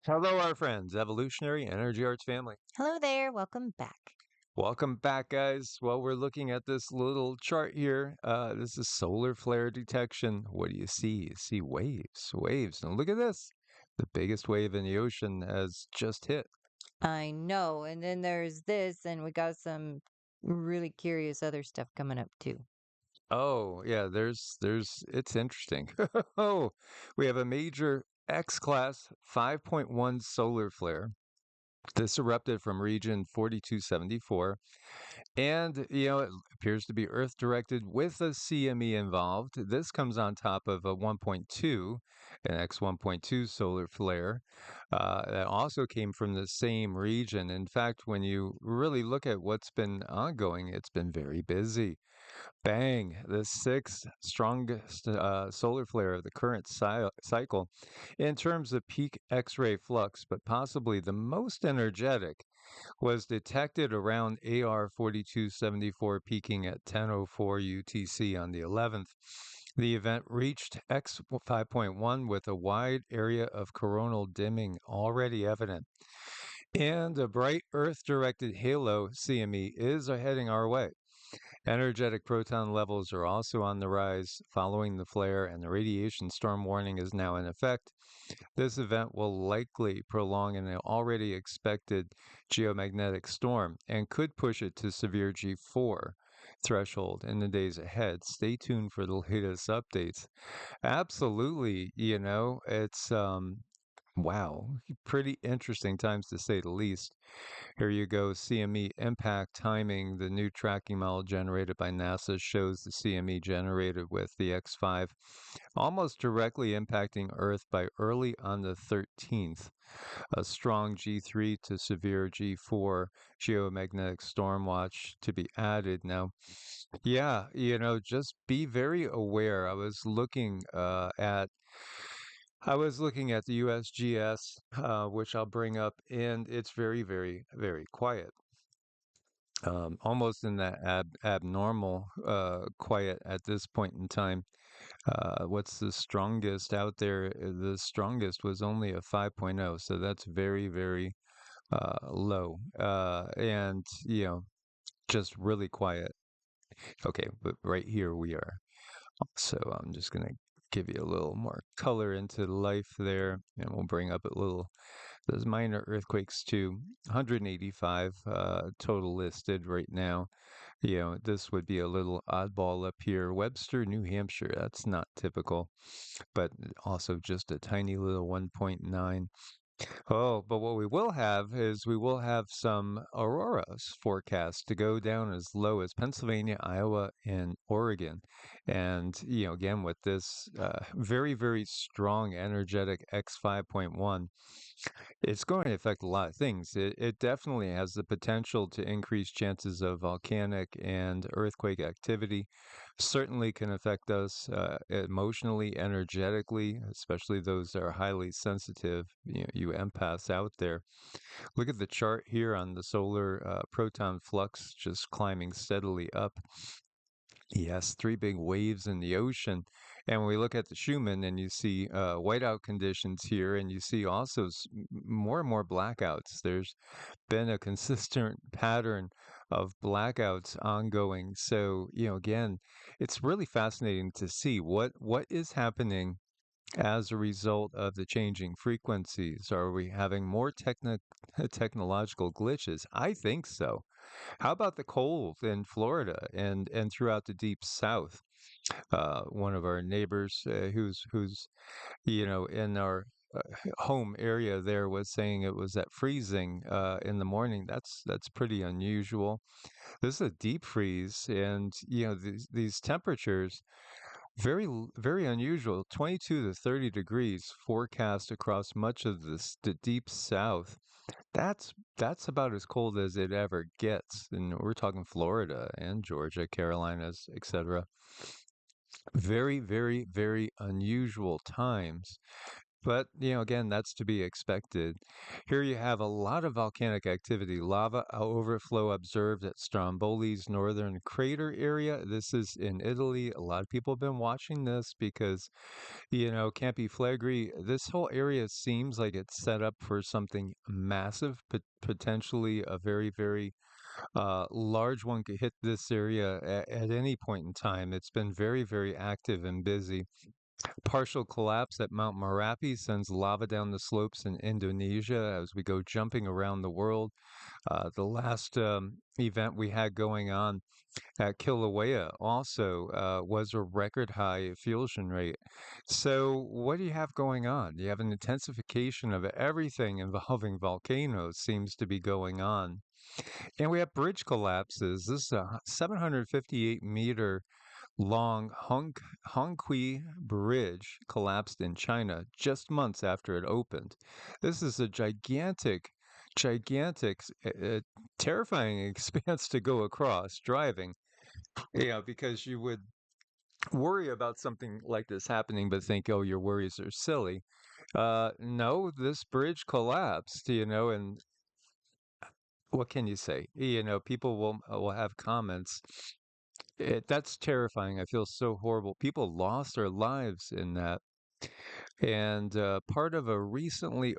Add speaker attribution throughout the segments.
Speaker 1: Hello, our friends, evolutionary energy arts family.
Speaker 2: Hello there, welcome back.
Speaker 1: Welcome back, guys. Well, we're looking at this little chart here. This is solar flare detection. What do you see? You see waves, waves. And look at this. The biggest wave in the ocean has just hit.
Speaker 2: I know, and then there's this, and we got some really curious other stuff coming up too.
Speaker 1: Oh, yeah, it's interesting. Oh, we have a major X class 5.1 solar flare. This erupted from region 4274. And, it appears to be Earth directed with a CME involved. This comes on top of a 1.2, an X 1.2 solar flare that also came from the same region. In fact, when you really look at what's been ongoing, it's been very busy. Bang, the sixth strongest solar flare of the current cycle in terms of peak X ray flux, but possibly the most energetic was detected around AR 4274 peaking at 10:04 UTC on the 11th. The event reached X 5.1 with a wide area of coronal dimming already evident. And a bright Earth directed halo CME is heading our way. Energetic proton levels are also on the rise following the flare, and the radiation storm warning is now in effect. This event will likely prolong an already expected geomagnetic storm and could push it to severe G4 threshold in the days ahead. Stay tuned for the latest updates. Absolutely, it's wow, pretty interesting times to say the least. Here you go, CME impact timing. The new tracking model generated by NASA shows the CME generated with the X5 almost directly impacting Earth by early on the 13th. A strong G3 to severe G4 geomagnetic storm watch to be added. Now, yeah, just be very aware. I was looking at the USGS, which I'll bring up, and it's very, very, very quiet. Almost in that abnormal quiet at this point in time. What's the strongest out there? The strongest was only a 5.0, so that's very, very low. And, just really quiet. Okay, but right here we are. So I'm just going to give you a little more color into life there, and we'll bring up a little those minor earthquakes too. 185 total listed right now. This would be a little oddball up here. Webster, New Hampshire, that's not typical, but also just a tiny little 1.9. Oh, but what we will have some auroras forecast to go down as low as Pennsylvania, Iowa, and Oregon. And, again, with this very, very strong energetic X 5.1, it's going to affect a lot of things. It definitely has the potential to increase chances of volcanic and earthquake activity. Certainly can affect us emotionally, energetically, especially those that are highly sensitive, you empaths out there. Look at the chart here on the solar proton flux just climbing steadily up. Yes, three big waves in the ocean. And when we look at the Schumann and you see whiteout conditions here, and you see also more and more blackouts. There's been a consistent pattern of blackouts ongoing. So, again, it's really fascinating to see what is happening as a result of the changing frequencies. Are we having more technological glitches? I think so. How about the cold in Florida and throughout the deep south? One of our neighbors who's in our home area there was saying it was at freezing in the morning. That's pretty unusual. This is a deep freeze, and these temperatures very unusual. 22 to 30 degrees forecast across much of the deep south. That's about as cold as it ever gets, and we're talking Florida and Georgia, Carolinas, etc. Very, very, very unusual times. But, again, that's to be expected. Here you have a lot of volcanic activity. Lava overflow observed at Stromboli's northern crater area. This is in Italy. A lot of people have been watching this because, Campi Flegrei, this whole area seems like it's set up for something massive, potentially a very, very large one could hit this area at any point in time. It's been very, very active and busy. Partial collapse at Mount Merapi sends lava down the slopes in Indonesia as we go jumping around the world. The last event we had going on at Kilauea also was a record high fusion rate. So, what do you have going on? You have an intensification of everything involving volcanoes seems to be going on. And we have bridge collapses. This is a 758-meter long Hongqi Bridge collapsed in China just months after it opened. This is a gigantic, terrifying expanse to go across driving. Because you would worry about something like this happening, but think, oh, your worries are silly. No, this bridge collapsed, and what can you say? People will have comments. That's terrifying. I feel so horrible. People lost their lives in that. And part of a recently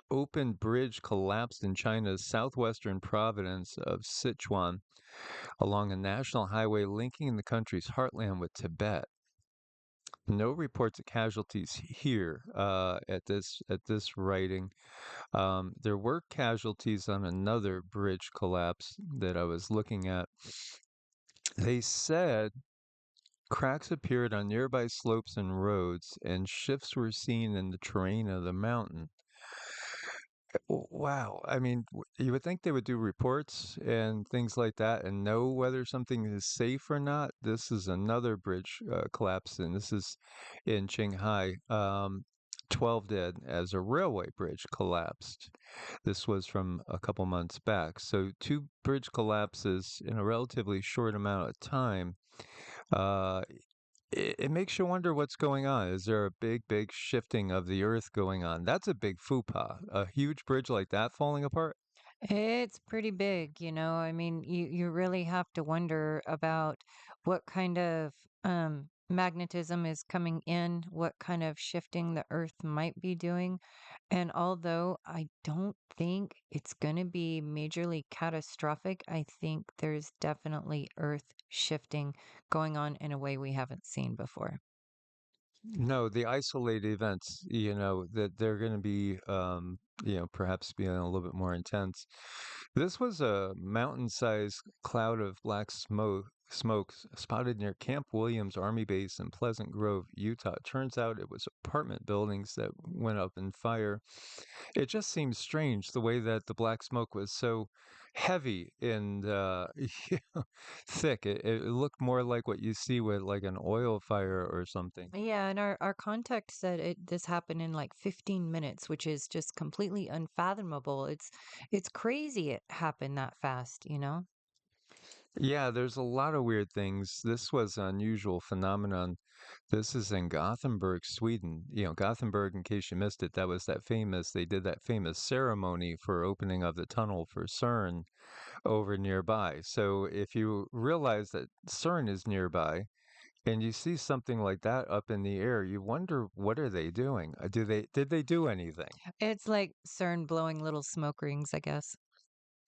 Speaker 1: open bridge collapsed in China's southwestern province of Sichuan along a national highway linking the country's heartland with Tibet. No reports of casualties here at this writing. There were casualties on another bridge collapse that I was looking at. They said cracks appeared on nearby slopes and roads, and shifts were seen in the terrain of the mountain. Wow. I mean, you would think they would do reports and things like that and know whether something is safe or not. This is another bridge collapse, and this is in Shanghai. 12 dead as a railway bridge collapsed. This was from a couple months back. So, two bridge collapses in a relatively short amount of time. Uh, it makes you wonder what's going on. Is there a big, big shifting of the earth going on? That's a big faux a huge bridge like that falling apart.
Speaker 2: It's pretty big, I mean, you really have to wonder about what kind of magnetism is coming in, what kind of shifting the Earth might be doing. And although I don't think it's going to be majorly catastrophic, I think there's definitely Earth shifting going on in a way we haven't seen before.
Speaker 1: No, the isolated events, that they're going to be, perhaps being a little bit more intense. This was a mountain-sized cloud of black smoke spotted near Camp Williams Army Base in Pleasant Grove, Utah. It turns out it was apartment buildings that went up in fire. It just seems strange the way that the black smoke was so heavy and thick. It looked more like what you see with like an oil fire or something.
Speaker 2: Yeah, and our contact said this happened in like 15 minutes, which is just completely unfathomable. It's crazy it happened that fast.
Speaker 1: Yeah, there's a lot of weird things. This was an unusual phenomenon. This is in Gothenburg, Sweden. Gothenburg, in case you missed it, they did that famous ceremony for opening of the tunnel for CERN over nearby. So if you realize that CERN is nearby and you see something like that up in the air, you wonder what are they doing? Did they do anything?
Speaker 2: It's like CERN blowing little smoke rings, I guess.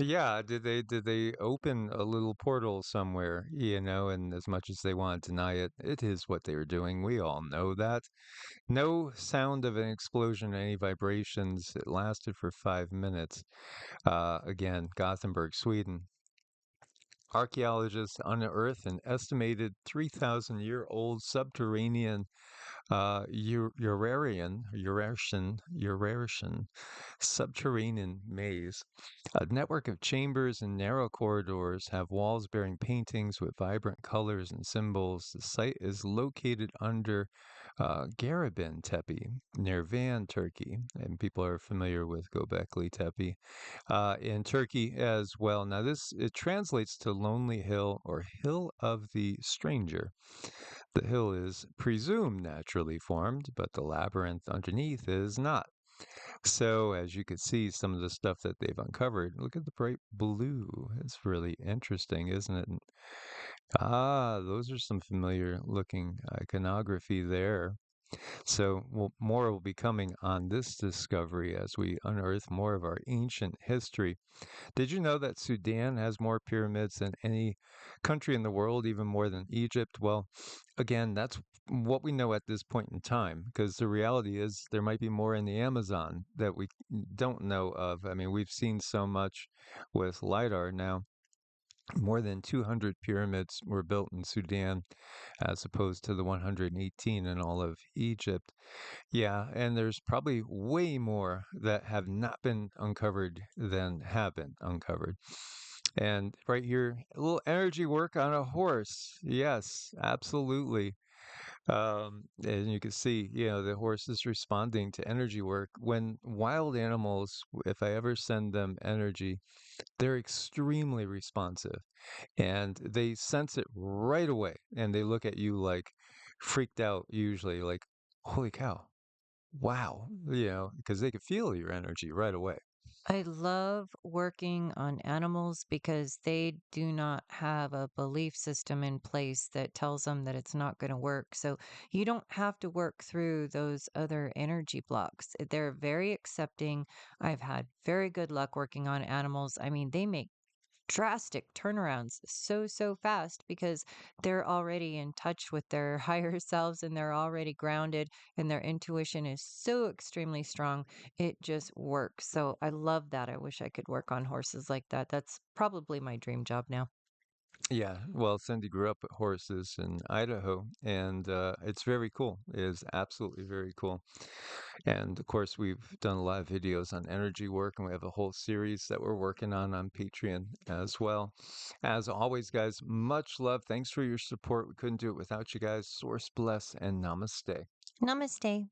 Speaker 1: Yeah, did they open a little portal somewhere, and as much as they want to deny it, it is what they were doing. We all know that. No sound of an explosion, any vibrations. It lasted for 5 minutes. Again, Gothenburg, Sweden. Archaeologists unearthed an estimated 3,000-year-old subterranean Eurasian subterranean maze. A network of chambers and narrow corridors have walls bearing paintings with vibrant colors and symbols. The site is located under Garabin Tepe near Van, Turkey, and people are familiar with Göbekli Tepe in Turkey as well. Now, it translates to Lonely Hill or Hill of the Stranger. The hill is presumed naturally formed, but the labyrinth underneath is not. So, as you can see, some of the stuff that they've uncovered, look at the bright blue. It's really interesting, isn't it? Ah, those are some familiar looking iconography there. So, more will be coming on this discovery as we unearth more of our ancient history. Did you know that Sudan has more pyramids than any country in the world, even more than Egypt? Well, again, that's what we know at this point in time, because the reality is there might be more in the Amazon that we don't know of. I mean, we've seen so much with LIDAR now. More than 200 pyramids were built in Sudan as opposed to the 118 in all of Egypt. Yeah, and there's probably way more that have not been uncovered than have been uncovered. And right here, a little energy work on a horse. Yes, absolutely. And you can see, the horse is responding to energy work. When wild animals, if I ever send them energy, they're extremely responsive and they sense it right away. And they look at you like freaked out, usually, like, holy cow, wow, because they can feel your energy right away.
Speaker 2: I love working on animals because they do not have a belief system in place that tells them that it's not going to work. So you don't have to work through those other energy blocks. They're very accepting. I've had very good luck working on animals. I mean, they make drastic turnarounds so fast because they're already in touch with their higher selves and they're already grounded and their intuition is so extremely strong. It just works. So I love that. I wish I could work on horses like that. That's probably my dream job now.
Speaker 1: Yeah, well, Cindy grew up with horses in Idaho, and it's very cool. It is absolutely very cool. And of course, we've done a lot of videos on energy work, and we have a whole series that we're working on Patreon as well. As always, guys, much love. Thanks for your support. We couldn't do it without you guys. Source bless and namaste.
Speaker 2: Namaste.